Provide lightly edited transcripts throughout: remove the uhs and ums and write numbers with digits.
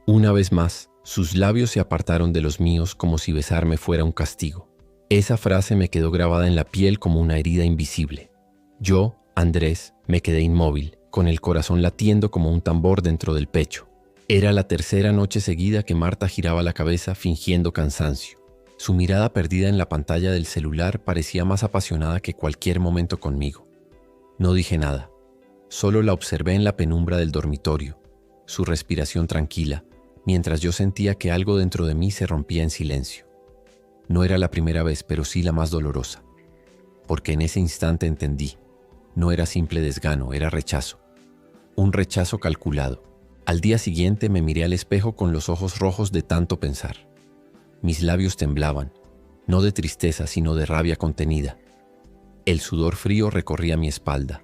Una vez más, sus labios se apartaron de los míos como si besarme fuera un castigo. Esa frase me quedó grabada en la piel como una herida invisible. Yo, Andrés, me quedé inmóvil, con el corazón latiendo como un tambor dentro del pecho. Era la tercera noche seguida que Marta giraba la cabeza fingiendo cansancio. Su mirada perdida en la pantalla del celular parecía más apasionada que cualquier momento conmigo. No dije nada, solo la observé en la penumbra del dormitorio, su respiración tranquila, mientras yo sentía que algo dentro de mí se rompía en silencio. No era la primera vez, pero sí la más dolorosa, porque en ese instante entendí, no era simple desgano, era rechazo. Un rechazo calculado. Al día siguiente me miré al espejo con los ojos rojos de tanto pensar. Mis labios temblaban, no de tristeza, sino de rabia contenida. El sudor frío recorría mi espalda.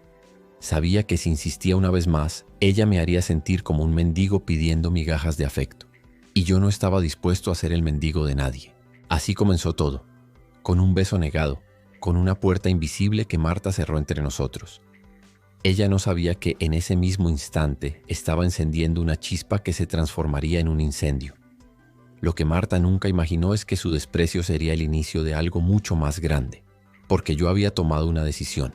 Sabía que si insistía una vez más, ella me haría sentir como un mendigo pidiendo migajas de afecto. Y yo no estaba dispuesto a ser el mendigo de nadie. Así comenzó todo, con un beso negado, con una puerta invisible que Marta cerró entre nosotros. Ella no sabía que en ese mismo instante estaba encendiendo una chispa que se transformaría en un incendio. Lo que Marta nunca imaginó es que su desprecio sería el inicio de algo mucho más grande, porque yo había tomado una decisión.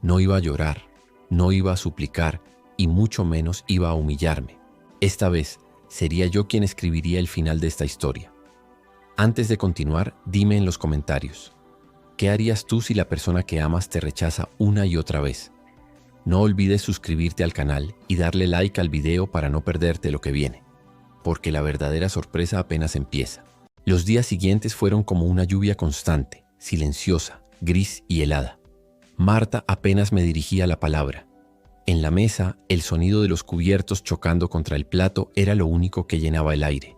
No iba a llorar, no iba a suplicar y mucho menos iba a humillarme. Esta vez sería yo quien escribiría el final de esta historia. Antes de continuar, dime en los comentarios, ¿qué harías tú si la persona que amas te rechaza una y otra vez? No olvides suscribirte al canal y darle like al video para no perderte lo que viene, porque la verdadera sorpresa apenas empieza. Los días siguientes fueron como una lluvia constante, silenciosa, gris y helada. Marta apenas me dirigía la palabra. En la mesa, el sonido de los cubiertos chocando contra el plato era lo único que llenaba el aire.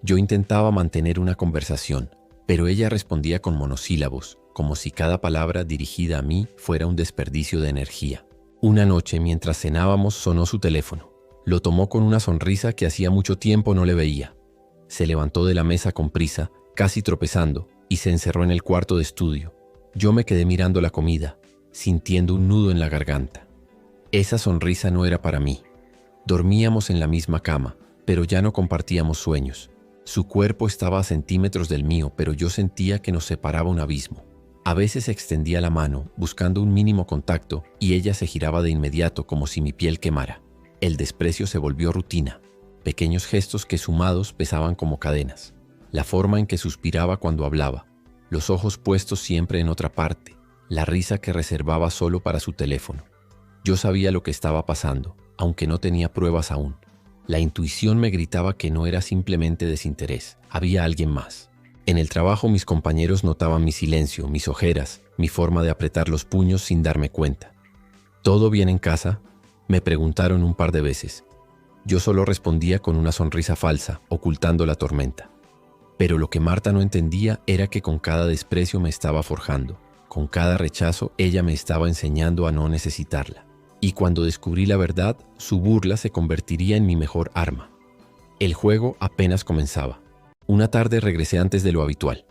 Yo intentaba mantener una conversación, pero ella respondía con monosílabos, como si cada palabra dirigida a mí fuera un desperdicio de energía. Una noche, mientras cenábamos, sonó su teléfono. Lo tomó con una sonrisa que hacía mucho tiempo no le veía. Se levantó de la mesa con prisa, casi tropezando, y se encerró en el cuarto de estudio. Yo me quedé mirando la comida, sintiendo un nudo en la garganta. Esa sonrisa no era para mí. Dormíamos en la misma cama, pero ya no compartíamos sueños. Su cuerpo estaba a centímetros del mío, pero yo sentía que nos separaba un abismo. A veces extendía la mano, buscando un mínimo contacto, y ella se giraba de inmediato como si mi piel quemara. El desprecio se volvió rutina. Pequeños gestos que sumados pesaban como cadenas. La forma en que suspiraba cuando hablaba. Los ojos puestos siempre en otra parte. La risa que reservaba solo para su teléfono. Yo sabía lo que estaba pasando, aunque no tenía pruebas aún. La intuición me gritaba que no era simplemente desinterés, había alguien más. En el trabajo mis compañeros notaban mi silencio, mis ojeras, mi forma de apretar los puños sin darme cuenta. ¿Todo bien en casa?, me preguntaron un par de veces. Yo solo respondía con una sonrisa falsa, ocultando la tormenta. Pero lo que Marta no entendía era que con cada desprecio me estaba forjando. Con cada rechazo ella me estaba enseñando a no necesitarla. Y cuando descubrí la verdad, su burla se convertiría en mi mejor arma. El juego apenas comenzaba. Una tarde regresé antes de lo habitual.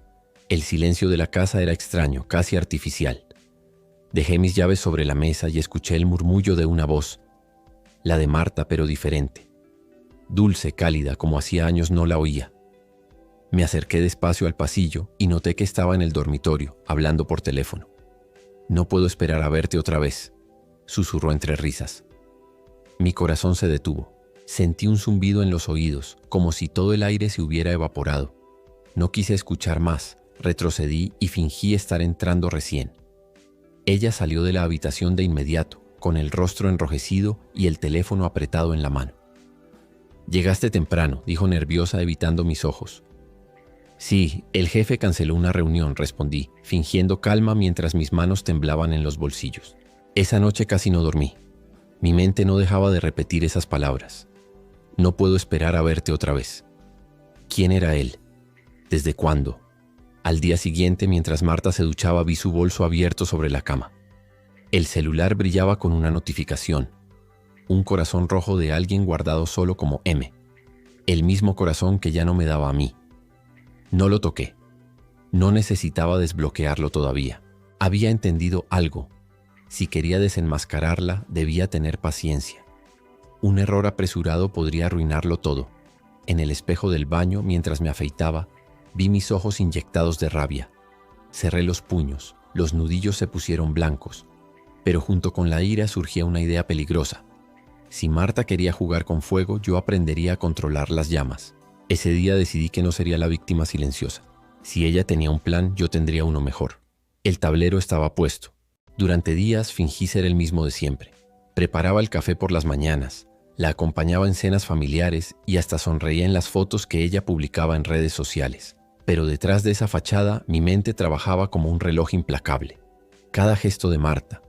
El silencio de la casa era extraño, casi artificial. Dejé mis llaves sobre la mesa y escuché el murmullo de una voz, la de Marta, pero diferente. Dulce, cálida, como hacía años no la oía. Me acerqué despacio al pasillo y noté que estaba en el dormitorio, hablando por teléfono. «No puedo esperar a verte otra vez», susurró entre risas. Mi corazón se detuvo. Sentí un zumbido en los oídos, como si todo el aire se hubiera evaporado. No quise escuchar más, retrocedí y fingí estar entrando recién. Ella salió de la habitación de inmediato, con el rostro enrojecido y el teléfono apretado en la mano. «Llegaste temprano», dijo nerviosa evitando mis ojos. «Sí, el jefe canceló una reunión», respondí, fingiendo calma mientras mis manos temblaban en los bolsillos. Esa noche casi no dormí. Mi mente no dejaba de repetir esas palabras. «No puedo esperar a verte otra vez». ¿Quién era él? ¿Desde cuándo? Al día siguiente, mientras Marta se duchaba, vi su bolso abierto sobre la cama. El celular brillaba con una notificación. Un corazón rojo de alguien guardado solo como M. El mismo corazón que ya no me daba a mí. No lo toqué. No necesitaba desbloquearlo todavía. Había entendido algo. Si quería desenmascararla, debía tener paciencia. Un error apresurado podría arruinarlo todo. En el espejo del baño, mientras me afeitaba, vi mis ojos inyectados de rabia. Cerré los puños, los nudillos se pusieron blancos, pero junto con la ira surgía una idea peligrosa. Si Marta quería jugar con fuego, yo aprendería a controlar las llamas. Ese día decidí que no sería la víctima silenciosa. Si ella tenía un plan, yo tendría uno mejor. El tablero estaba puesto. Durante días fingí ser el mismo de siempre. Preparaba el café por las mañanas, la acompañaba en cenas familiares y hasta sonreía en las fotos que ella publicaba en redes sociales. Pero detrás de esa fachada, mi mente trabajaba como un reloj implacable. Cada gesto de Marta,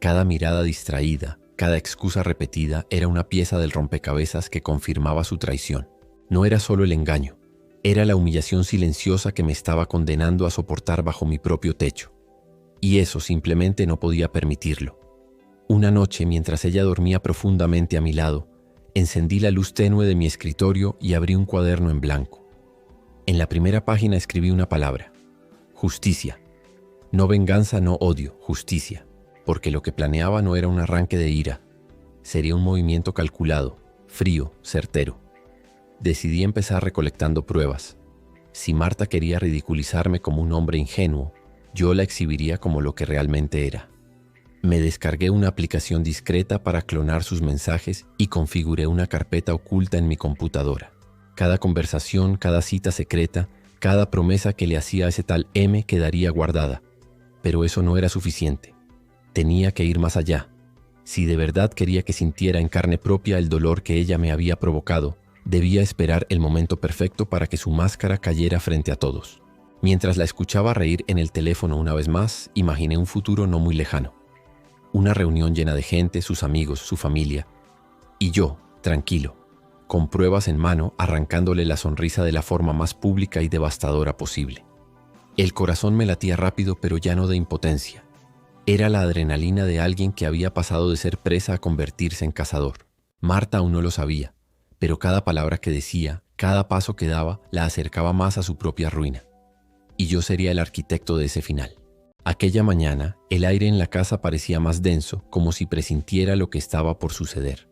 cada mirada distraída, cada excusa repetida era una pieza del rompecabezas que confirmaba su traición. No era solo el engaño, era la humillación silenciosa que me estaba condenando a soportar bajo mi propio techo. Y eso simplemente no podía permitirlo. Una noche, mientras ella dormía profundamente a mi lado, encendí la luz tenue de mi escritorio y abrí un cuaderno en blanco. En la primera página escribí una palabra: justicia. No venganza, no odio, justicia. Porque lo que planeaba no era un arranque de ira. Sería un movimiento calculado, frío, certero. Decidí empezar recolectando pruebas. Si Marta quería ridiculizarme como un hombre ingenuo, yo la exhibiría como lo que realmente era. Me descargué una aplicación discreta para clonar sus mensajes y configuré una carpeta oculta en mi computadora. Cada conversación, cada cita secreta, cada promesa que le hacía a ese tal M quedaría guardada. Pero eso no era suficiente. Tenía que ir más allá. Si de verdad quería que sintiera en carne propia el dolor que ella me había provocado, debía esperar el momento perfecto para que su máscara cayera frente a todos. Mientras la escuchaba reír en el teléfono una vez más, imaginé un futuro no muy lejano. Una reunión llena de gente, sus amigos, su familia. Y yo, tranquilo, con pruebas en mano, arrancándole la sonrisa de la forma más pública y devastadora posible. El corazón me latía rápido, pero ya no de impotencia. Era la adrenalina de alguien que había pasado de ser presa a convertirse en cazador. Marta aún no lo sabía, pero cada palabra que decía, cada paso que daba, la acercaba más a su propia ruina. Y yo sería el arquitecto de ese final. Aquella mañana, el aire en la casa parecía más denso, como si presintiera lo que estaba por suceder.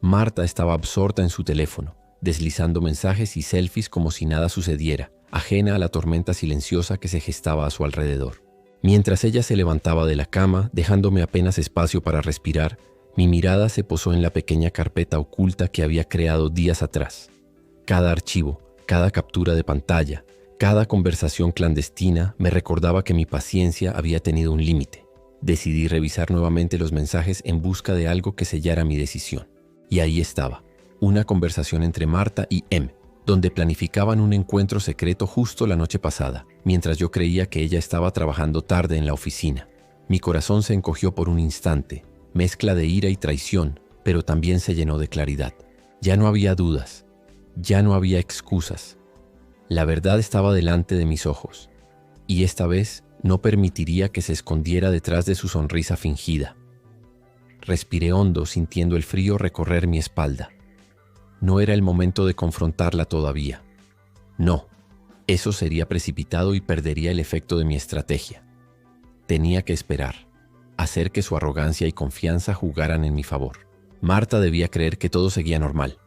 Marta estaba absorta en su teléfono, deslizando mensajes y selfies como si nada sucediera, ajena a la tormenta silenciosa que se gestaba a su alrededor. Mientras ella se levantaba de la cama, dejándome apenas espacio para respirar, mi mirada se posó en la pequeña carpeta oculta que había creado días atrás. Cada archivo, cada captura de pantalla, cada conversación clandestina me recordaba que mi paciencia había tenido un límite. Decidí revisar nuevamente los mensajes en busca de algo que sellara mi decisión. Y ahí estaba, una conversación entre Marta y M, donde planificaban un encuentro secreto justo la noche pasada, mientras yo creía que ella estaba trabajando tarde en la oficina. Mi corazón se encogió por un instante, mezcla de ira y traición, pero también se llenó de claridad. Ya no había dudas, ya no había excusas. La verdad estaba delante de mis ojos, y esta vez no permitiría que se escondiera detrás de su sonrisa fingida. Respiré hondo, sintiendo el frío recorrer mi espalda. No era el momento de confrontarla todavía. No, eso sería precipitado y perdería el efecto de mi estrategia. Tenía que esperar, hacer que su arrogancia y confianza jugaran en mi favor. Marta debía creer que todo seguía normal,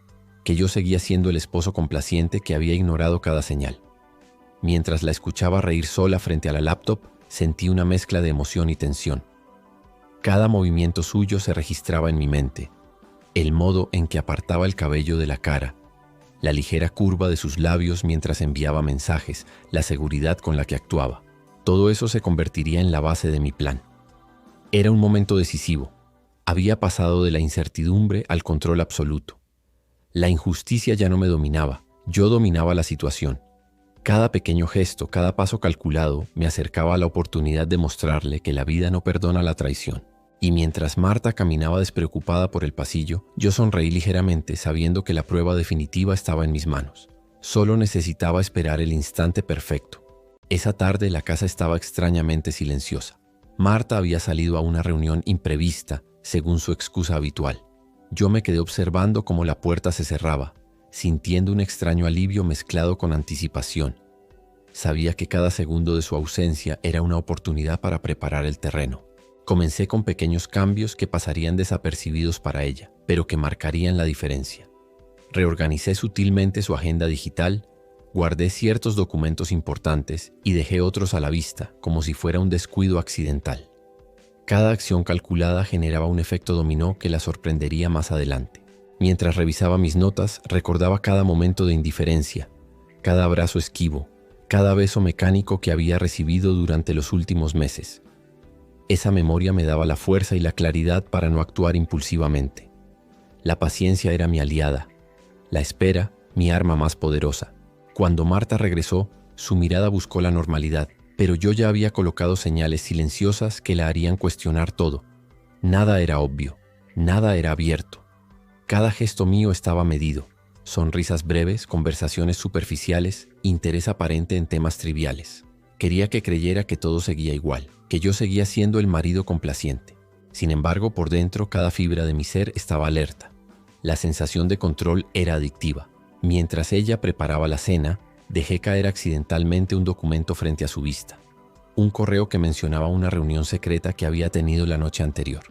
que yo seguía siendo el esposo complaciente que había ignorado cada señal. Mientras la escuchaba reír sola frente a la laptop, sentí una mezcla de emoción y tensión. Cada movimiento suyo se registraba en mi mente. El modo en que apartaba el cabello de la cara, la ligera curva de sus labios mientras enviaba mensajes, la seguridad con la que actuaba. Todo eso se convertiría en la base de mi plan. Era un momento decisivo. Había pasado de la incertidumbre al control absoluto. La injusticia ya no me dominaba, yo dominaba la situación. Cada pequeño gesto, cada paso calculado, me acercaba a la oportunidad de mostrarle que la vida no perdona la traición. Y mientras Marta caminaba despreocupada por el pasillo, yo sonreí ligeramente sabiendo que la prueba definitiva estaba en mis manos. Solo necesitaba esperar el instante perfecto. Esa tarde la casa estaba extrañamente silenciosa. Marta había salido a una reunión imprevista, según su excusa habitual. Yo me quedé observando cómo la puerta se cerraba, sintiendo un extraño alivio mezclado con anticipación. Sabía que cada segundo de su ausencia era una oportunidad para preparar el terreno. Comencé con pequeños cambios que pasarían desapercibidos para ella, pero que marcarían la diferencia. Reorganicé sutilmente su agenda digital, guardé ciertos documentos importantes y dejé otros a la vista, como si fuera un descuido accidental. Cada acción calculada generaba un efecto dominó que la sorprendería más adelante. Mientras revisaba mis notas, recordaba cada momento de indiferencia, cada abrazo esquivo, cada beso mecánico que había recibido durante los últimos meses. Esa memoria me daba la fuerza y la claridad para no actuar impulsivamente. La paciencia era mi aliada, la espera mi arma más poderosa. Cuando Marta regresó, su mirada buscó la normalidad, pero yo ya había colocado señales silenciosas que la harían cuestionar todo. Nada era obvio, nada era abierto. Cada gesto mío estaba medido. Sonrisas breves, conversaciones superficiales, interés aparente en temas triviales. Quería que creyera que todo seguía igual, que yo seguía siendo el marido complaciente. Sin embargo, por dentro, cada fibra de mi ser estaba alerta. La sensación de control era adictiva. Mientras ella preparaba la cena, dejé caer accidentalmente un documento frente a su vista. Un correo que mencionaba una reunión secreta que había tenido la noche anterior.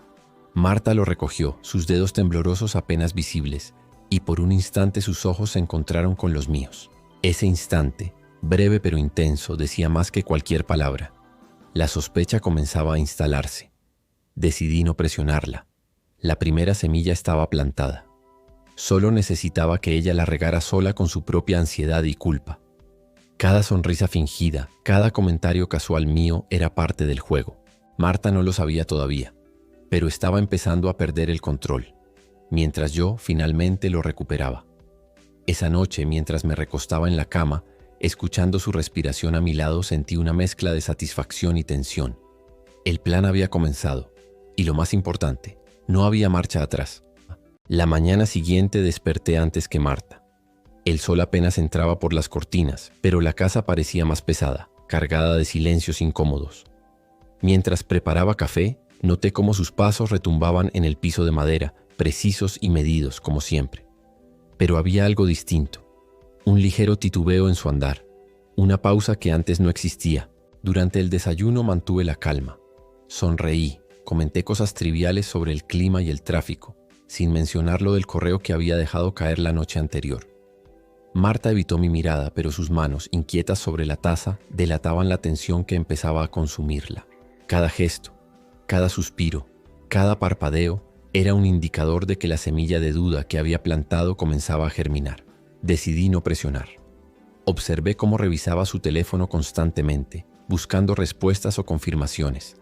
Marta lo recogió, sus dedos temblorosos apenas visibles, y por un instante sus ojos se encontraron con los míos. Ese instante, breve pero intenso, decía más que cualquier palabra. La sospecha comenzaba a instalarse. Decidí no presionarla. La primera semilla estaba plantada. Solo necesitaba que ella la regara sola con su propia ansiedad y culpa. Cada sonrisa fingida, cada comentario casual mío era parte del juego. Marta no lo sabía todavía, pero estaba empezando a perder el control, mientras yo finalmente lo recuperaba. Esa noche, mientras me recostaba en la cama, escuchando su respiración a mi lado, sentí una mezcla de satisfacción y tensión. El plan había comenzado, y lo más importante, no había marcha atrás. La mañana siguiente desperté antes que Marta. El sol apenas entraba por las cortinas, pero la casa parecía más pesada, cargada de silencios incómodos. Mientras preparaba café, noté cómo sus pasos retumbaban en el piso de madera, precisos y medidos como siempre. Pero había algo distinto, un ligero titubeo en su andar, una pausa que antes no existía. Durante el desayuno mantuve la calma. Sonreí, comenté cosas triviales sobre el clima y el tráfico, sin mencionar lo del correo que había dejado caer la noche anterior. Marta evitó mi mirada, pero sus manos, inquietas sobre la taza, delataban la tensión que empezaba a consumirla. Cada gesto, cada suspiro, cada parpadeo era un indicador de que la semilla de duda que había plantado comenzaba a germinar. Decidí no presionar. Observé cómo revisaba su teléfono constantemente, buscando respuestas o confirmaciones.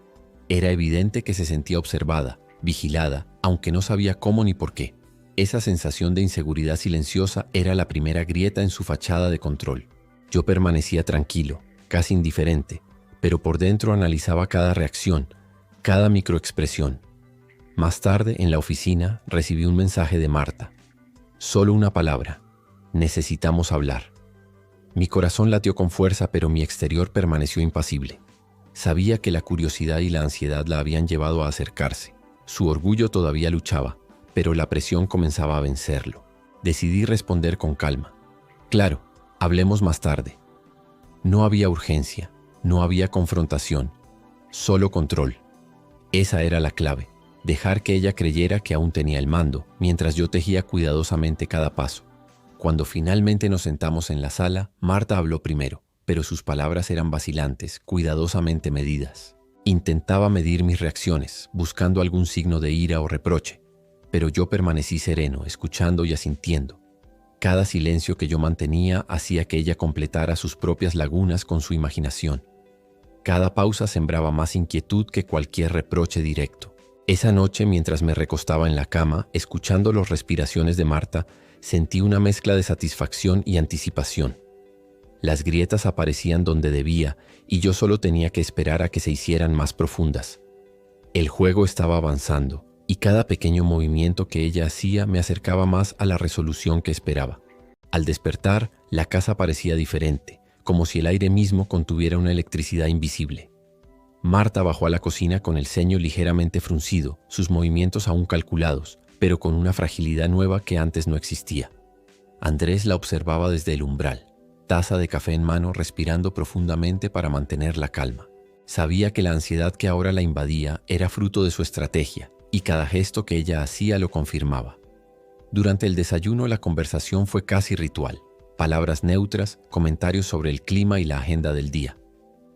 Era evidente que se sentía observada, vigilada, aunque no sabía cómo ni por qué. Esa sensación de inseguridad silenciosa era la primera grieta en su fachada de control. Yo permanecía tranquilo, casi indiferente, pero por dentro analizaba cada reacción, cada microexpresión. Más tarde, en la oficina, recibí un mensaje de Marta. Solo una palabra. Necesitamos hablar. Mi corazón latió con fuerza, pero mi exterior permaneció impasible. Sabía que la curiosidad y la ansiedad la habían llevado a acercarse. Su orgullo todavía luchaba, pero la presión comenzaba a vencerlo. Decidí responder con calma. Claro, hablemos más tarde. No había urgencia, no había confrontación, solo control. Esa era la clave, dejar que ella creyera que aún tenía el mando, mientras yo tejía cuidadosamente cada paso. Cuando finalmente nos sentamos en la sala, Marta habló primero, pero sus palabras eran vacilantes, cuidadosamente medidas. Intentaba medir mis reacciones, buscando algún signo de ira o reproche, pero yo permanecí sereno, escuchando y asintiendo. Cada silencio que yo mantenía hacía que ella completara sus propias lagunas con su imaginación. Cada pausa sembraba más inquietud que cualquier reproche directo. Esa noche, mientras me recostaba en la cama, escuchando las respiraciones de Marta, sentí una mezcla de satisfacción y anticipación. Las grietas aparecían donde debía y yo solo tenía que esperar a que se hicieran más profundas. El juego estaba avanzando y cada pequeño movimiento que ella hacía me acercaba más a la resolución que esperaba. Al despertar, la casa parecía diferente, como si el aire mismo contuviera una electricidad invisible. Marta bajó a la cocina con el ceño ligeramente fruncido, sus movimientos aún calculados, pero con una fragilidad nueva que antes no existía. Andrés la observaba desde el umbral, taza de café en mano, respirando profundamente para mantener la calma. Sabía que la ansiedad que ahora la invadía era fruto de su estrategia, y cada gesto que ella hacía lo confirmaba. Durante el desayuno la conversación fue casi ritual. Palabras neutras, comentarios sobre el clima y la agenda del día.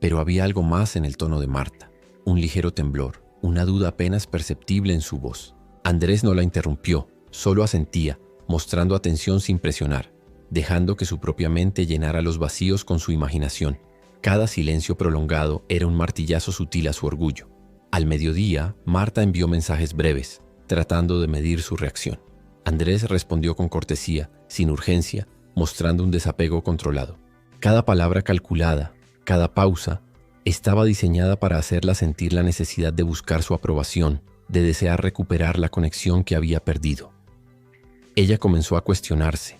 Pero había algo más en el tono de Marta. Un ligero temblor, una duda apenas perceptible en su voz. Andrés no la interrumpió, solo asentía, mostrando atención sin presionar, dejando que su propia mente llenara los vacíos con su imaginación. Cada silencio prolongado era un martillazo sutil a su orgullo. Al mediodía, Marta envió mensajes breves, tratando de medir su reacción. Andrés respondió con cortesía, sin urgencia, mostrando un desapego controlado. Cada palabra calculada, cada pausa, estaba diseñada para hacerla sentir la necesidad de buscar su aprobación, de desear recuperar la conexión que había perdido. Ella comenzó a cuestionarse.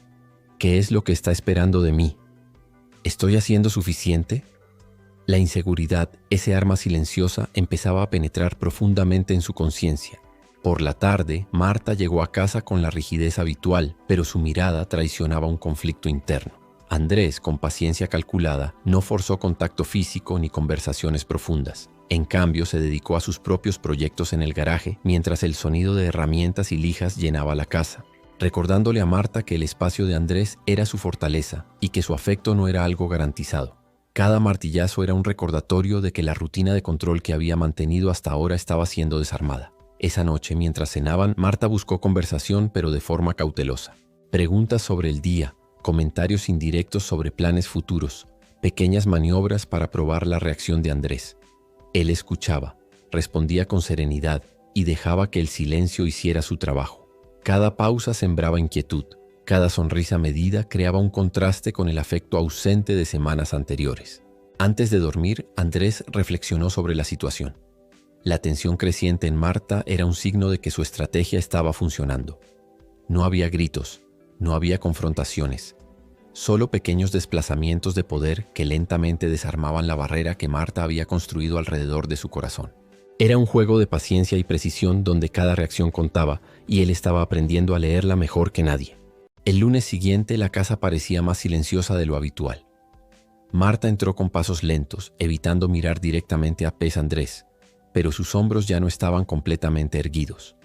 ¿Qué es lo que está esperando de mí? ¿Estoy haciendo suficiente? La inseguridad, ese arma silenciosa, empezaba a penetrar profundamente en su conciencia. Por la tarde, Marta llegó a casa con la rigidez habitual, pero su mirada traicionaba un conflicto interno. Andrés, con paciencia calculada, no forzó contacto físico ni conversaciones profundas. En cambio, se dedicó a sus propios proyectos en el garaje, mientras el sonido de herramientas y lijas llenaba la casa, recordándole a Marta que el espacio de Andrés era su fortaleza y que su afecto no era algo garantizado. Cada martillazo era un recordatorio de que la rutina de control que había mantenido hasta ahora estaba siendo desarmada. Esa noche, mientras cenaban, Marta buscó conversación, pero de forma cautelosa. Preguntas sobre el día, comentarios indirectos sobre planes futuros, pequeñas maniobras para probar la reacción de Andrés. Él escuchaba, respondía con serenidad y dejaba que el silencio hiciera su trabajo. Cada pausa sembraba inquietud, cada sonrisa medida creaba un contraste con el afecto ausente de semanas anteriores. Antes de dormir, Andrés reflexionó sobre la situación. La tensión creciente en Marta era un signo de que su estrategia estaba funcionando. No había gritos, no había confrontaciones, solo pequeños desplazamientos de poder que lentamente desarmaban la barrera que Marta había construido alrededor de su corazón. Era un juego de paciencia y precisión donde cada reacción contaba y él estaba aprendiendo a leerla mejor que nadie. El lunes siguiente la casa parecía más silenciosa de lo habitual. Marta entró con pasos lentos, evitando mirar directamente a Andrés, pero sus hombros ya no estaban completamente erguidos.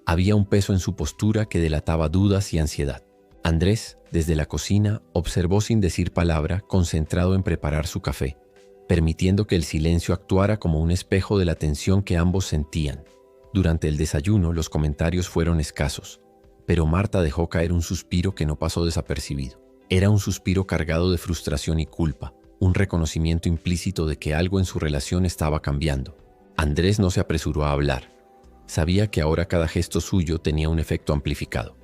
Había un peso en su postura que delataba dudas y ansiedad. Andrés, desde la cocina, observó sin decir palabra, concentrado en preparar su café, permitiendo que el silencio actuara como un espejo de la tensión que ambos sentían. Durante el desayuno, los comentarios fueron escasos, pero Marta dejó caer un suspiro que no pasó desapercibido. Era un suspiro cargado de frustración y culpa, un reconocimiento implícito de que algo en su relación estaba cambiando. Andrés no se apresuró a hablar. Sabía que ahora cada gesto suyo tenía un efecto amplificado.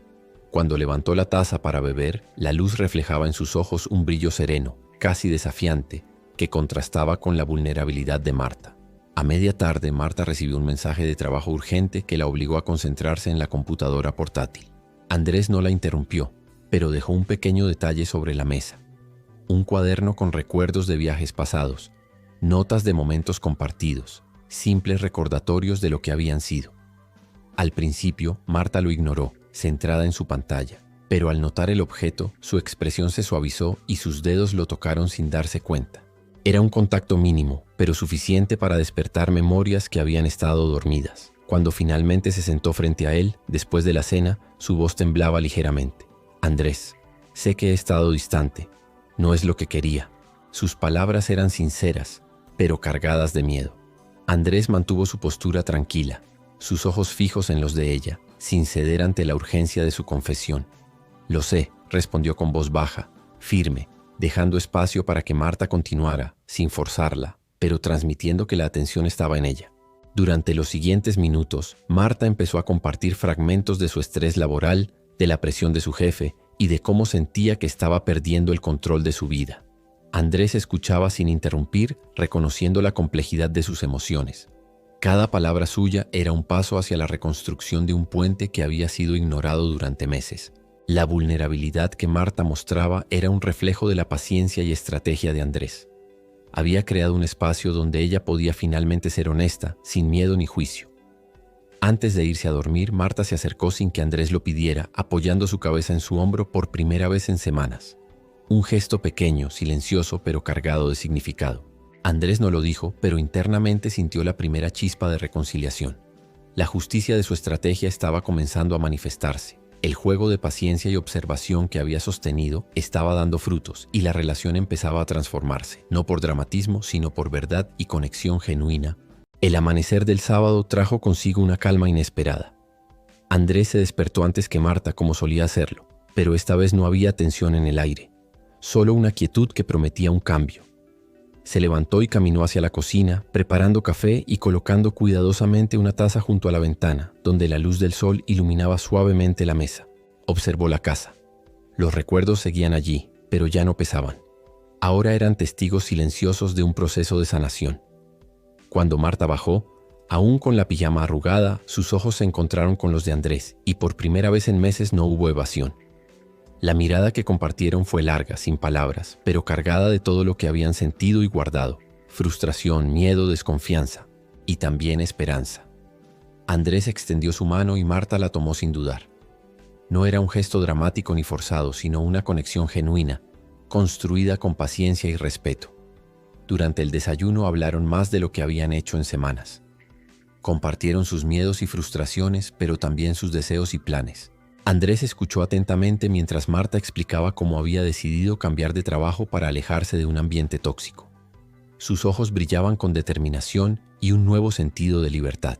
Cuando levantó la taza para beber, la luz reflejaba en sus ojos un brillo sereno, casi desafiante, que contrastaba con la vulnerabilidad de Marta. A media tarde, Marta recibió un mensaje de trabajo urgente que la obligó a concentrarse en la computadora portátil. Andrés no la interrumpió, pero dejó un pequeño detalle sobre la mesa. Un cuaderno con recuerdos de viajes pasados, notas de momentos compartidos, simples recordatorios de lo que habían sido. Al principio, Marta lo ignoró, centrada en su pantalla, pero al notar el objeto, su expresión se suavizó y sus dedos lo tocaron sin darse cuenta. Era un contacto mínimo, pero suficiente para despertar memorias que habían estado dormidas. Cuando finalmente se sentó frente a él, después de la cena, su voz temblaba ligeramente. Andrés, sé que he estado distante. No es lo que quería. Sus palabras eran sinceras, pero cargadas de miedo. Andrés mantuvo su postura tranquila, sus ojos fijos en los de ella, sin ceder ante la urgencia de su confesión. Lo sé, respondió con voz baja, firme, dejando espacio para que Marta continuara, sin forzarla, pero transmitiendo que la atención estaba en ella. Durante los siguientes minutos, Marta empezó a compartir fragmentos de su estrés laboral, de la presión de su jefe y de cómo sentía que estaba perdiendo el control de su vida. Andrés escuchaba sin interrumpir, reconociendo la complejidad de sus emociones. Cada palabra suya era un paso hacia la reconstrucción de un puente que había sido ignorado durante meses. La vulnerabilidad que Marta mostraba era un reflejo de la paciencia y estrategia de Andrés. Había creado un espacio donde ella podía finalmente ser honesta, sin miedo ni juicio. Antes de irse a dormir, Marta se acercó sin que Andrés lo pidiera, apoyando su cabeza en su hombro por primera vez en semanas. Un gesto pequeño, silencioso, pero cargado de significado. Andrés no lo dijo, pero internamente sintió la primera chispa de reconciliación. La justicia de su estrategia estaba comenzando a manifestarse. El juego de paciencia y observación que había sostenido estaba dando frutos y la relación empezaba a transformarse, no por dramatismo, sino por verdad y conexión genuina. El amanecer del sábado trajo consigo una calma inesperada. Andrés se despertó antes que Marta, como solía hacerlo, pero esta vez no había tensión en el aire, solo una quietud que prometía un cambio. Se levantó y caminó hacia la cocina, preparando café y colocando cuidadosamente una taza junto a la ventana, donde la luz del sol iluminaba suavemente la mesa. Observó la casa. Los recuerdos seguían allí, pero ya no pesaban. Ahora eran testigos silenciosos de un proceso de sanación. Cuando Marta bajó, aún con la pijama arrugada, sus ojos se encontraron con los de Andrés y por primera vez en meses no hubo evasión. La mirada que compartieron fue larga, sin palabras, pero cargada de todo lo que habían sentido y guardado: frustración, miedo, desconfianza y también esperanza. Andrés extendió su mano y Marta la tomó sin dudar. No era un gesto dramático ni forzado, sino una conexión genuina, construida con paciencia y respeto. Durante el desayuno hablaron más de lo que habían hecho en semanas. Compartieron sus miedos y frustraciones, pero también sus deseos y planes. Andrés escuchó atentamente mientras Marta explicaba cómo había decidido cambiar de trabajo para alejarse de un ambiente tóxico. Sus ojos brillaban con determinación y un nuevo sentido de libertad.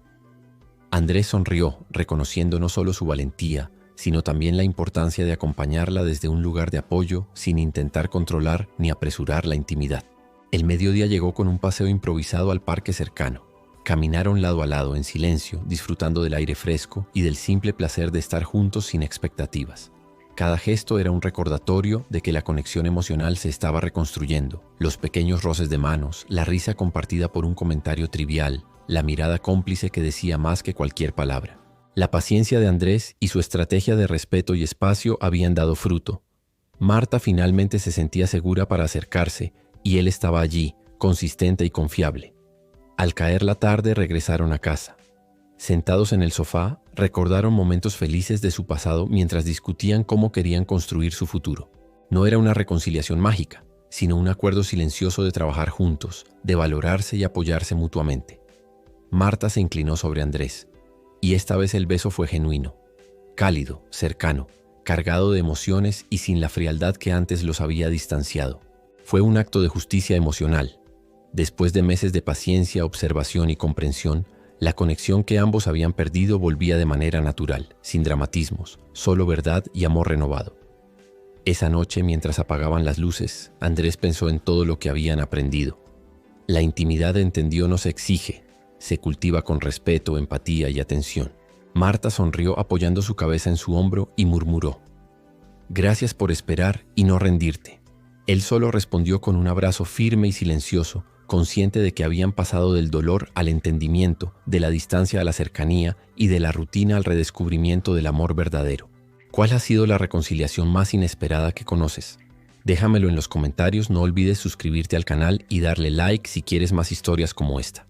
Andrés sonrió, reconociendo no solo su valentía, sino también la importancia de acompañarla desde un lugar de apoyo, sin intentar controlar ni apresurar la intimidad. El mediodía llegó con un paseo improvisado al parque cercano. Caminaron lado a lado en silencio, disfrutando del aire fresco y del simple placer de estar juntos sin expectativas. Cada gesto era un recordatorio de que la conexión emocional se estaba reconstruyendo. Los pequeños roces de manos, la risa compartida por un comentario trivial, la mirada cómplice que decía más que cualquier palabra. La paciencia de Andrés y su estrategia de respeto y espacio habían dado fruto. Marta finalmente se sentía segura para acercarse y él estaba allí, consistente y confiable. Al caer la tarde regresaron a casa. Sentados en el sofá, recordaron momentos felices de su pasado mientras discutían cómo querían construir su futuro. No era una reconciliación mágica, sino un acuerdo silencioso de trabajar juntos, de valorarse y apoyarse mutuamente. Marta se inclinó sobre Andrés, y esta vez el beso fue genuino, cálido, cercano, cargado de emociones y sin la frialdad que antes los había distanciado. Fue un acto de justicia emocional. Después de meses de paciencia, observación y comprensión, la conexión que ambos habían perdido volvía de manera natural, sin dramatismos, solo verdad y amor renovado. Esa noche, mientras apagaban las luces, Andrés pensó en todo lo que habían aprendido. La intimidad, entendió, no se exige, se cultiva con respeto, empatía y atención. Marta sonrió apoyando su cabeza en su hombro y murmuró: «Gracias por esperar y no rendirte». Él solo respondió con un abrazo firme y silencioso, consciente de que habían pasado del dolor al entendimiento, de la distancia a la cercanía y de la rutina al redescubrimiento del amor verdadero. ¿Cuál ha sido la reconciliación más inesperada que conoces? Déjamelo en los comentarios, no olvides suscribirte al canal y darle like si quieres más historias como esta.